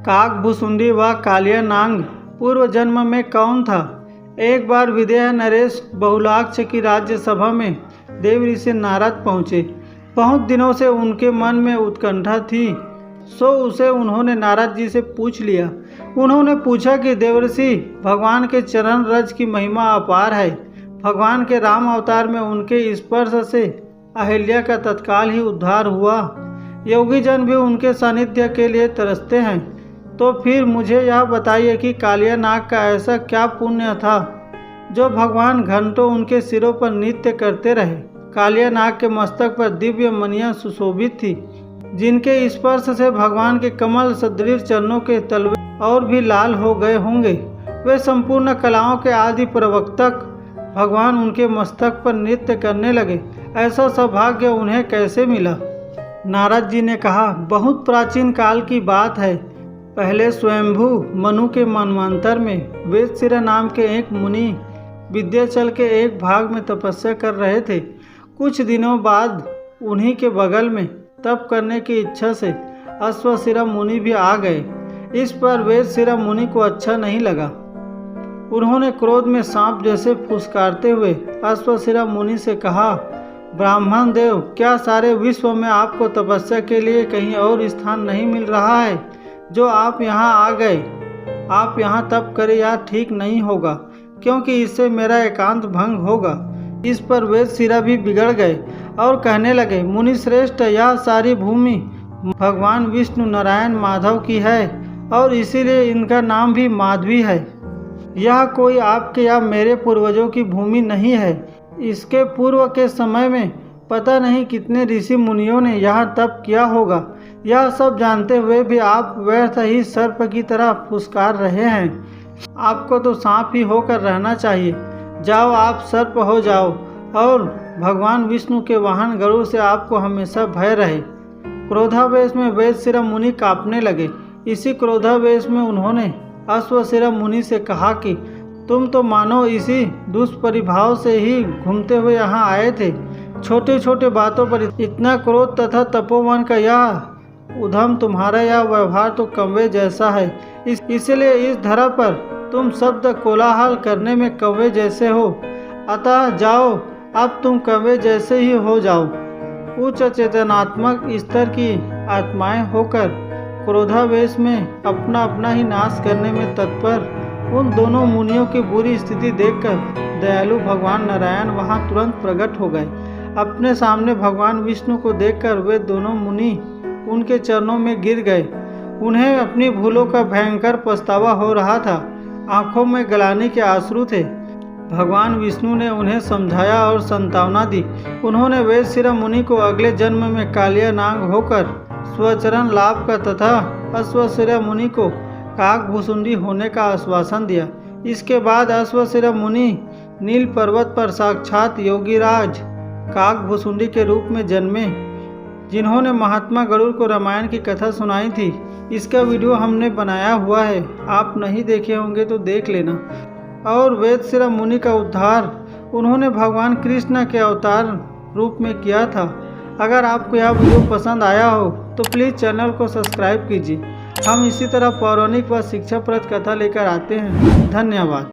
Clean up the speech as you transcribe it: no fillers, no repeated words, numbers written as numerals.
काकभुसुंडी व कालिया नाग पूर्व जन्म में कौन था। एक बार विदेह नरेश बहुलाक्ष की राज्यसभा में देव ऋषि नारद पहुँचे। बहुत दिनों से उनके मन में उत्कंठा थी, सो उसे उन्होंने नारद जी से पूछ लिया। उन्होंने पूछा कि देवर्षि, भगवान के चरण रज की महिमा अपार है। भगवान के राम अवतार में उनके स्पर्श से अहिल्या का तत्काल ही उद्धार हुआ। योगी जन भी उनके सानिध्य के लिए तरसते हैं। तो फिर मुझे यह बताइए कि कालिया नाग का ऐसा क्या पुण्य था जो भगवान घंटों उनके सिरों पर नृत्य करते रहे। कालिया नाग के मस्तक पर दिव्य मणियां सुशोभित थी, जिनके स्पर्श से भगवान के कमल सदृढ़ चरणों के तलवे और भी लाल हो गए होंगे। वे संपूर्ण कलाओं के आदि प्रवर्तक भगवान उनके मस्तक पर नृत्य करने लगे। ऐसा सौभाग्य उन्हें कैसे मिला। नारद जी ने कहा, बहुत प्राचीन काल की बात है। पहले स्वयंभू मनु के मनवंतर में वेदशिरा नाम के एक मुनि विंध्याचल के एक भाग में तपस्या कर रहे थे। कुछ दिनों बाद उन्हीं के बगल में तप करने की इच्छा से अश्वशिरा मुनि भी आ गए। इस पर वेदशिरा मुनि को अच्छा नहीं लगा। उन्होंने क्रोध में सांप जैसे फुसकारते हुए अश्वशिरा मुनि से कहा, ब्राह्मण देव, क्या सारे विश्व में आपको तपस्या के लिए कहीं और स्थान नहीं मिल रहा है जो आप यहाँ आ गए। आप यहाँ तप करें, यह ठीक नहीं होगा, क्योंकि इससे मेरा एकांत भंग होगा। इस पर वेदशिरा भी बिगड़ गए और कहने लगे, मुनि श्रेष्ठ, यह सारी भूमि भगवान विष्णु नारायण माधव की है और इसीलिए इनका नाम भी माधवी है। यह कोई आपके या मेरे पूर्वजों की भूमि नहीं है। इसके पूर्व के समय में पता नहीं कितने ऋषि मुनियों ने यहाँ तप किया होगा। यह सब जानते हुए भी आप व्यर्थ ही सर्प की तरह फुसकार रहे हैं। आपको तो सांप ही होकर रहना चाहिए। जाओ, आप सर्प हो जाओ और भगवान विष्णु के वाहन गरुड़ से आपको हमेशा भय रहे। क्रोधावेश में वेदशिरा मुनि कांपने लगे। इसी क्रोधावेश में उन्होंने अश्वशिरा मुनि से कहा कि तुम तो मानो इसी दुष्परिभाव से ही घूमते हुए यहाँ आए थे। छोटे छोटे बातों पर इतना क्रोध तथा तपोवन का यह उधम, तुम्हारा यह व्यवहार तो कौवे जैसा है। इसलिए इस धरा पर तुम शब्द कोलाहल करने में कौवे जैसे हो। अतः जाओ, अब तुम कौवे जैसे ही हो जाओ। उच्च चेतनात्मक स्तर की आत्माएं होकर क्रोधावेश में अपना अपना ही नाश करने में तत्पर उन दोनों मुनियों की बुरी स्थिति देखकर दयालु भगवान नारायण वहां तुरंत प्रकट हो गए। अपने सामने भगवान विष्णु को देखकर वे दोनों मुनि उनके चरणों में गिर गए। उन्हें अपनी भूलों का भयंकर पछतावा हो रहा था। आंखों में गलानी के आंसू थे। भगवान विष्णु ने उन्हें समझाया और सांत्वना दी। उन्होंने वेदशिरा मुनि को अगले जन्म में कालिया नाग होकर स्वचरण लाभ का तथा अश्वशिरा मुनि को काकभुसुंडी होने का आश्वासन दिया। इसके बाद अश्वशिरा मुनि नील पर्वत पर साक्षात योगीराज काकभुसुंडी के रूप में जन्मे, जिन्होंने महात्मा गरुड़ को रामायण की कथा सुनाई थी। इसका वीडियो हमने बनाया हुआ है, आप नहीं देखे होंगे तो देख लेना। और वेदशिरा मुनि का उद्धार उन्होंने भगवान कृष्ण के अवतार रूप में किया था। अगर आपको यह वीडियो पसंद आया हो तो प्लीज़ चैनल को सब्सक्राइब कीजिए। हम इसी तरह पौराणिक व शिक्षाप्रद कथा लेकर आते हैं। धन्यवाद।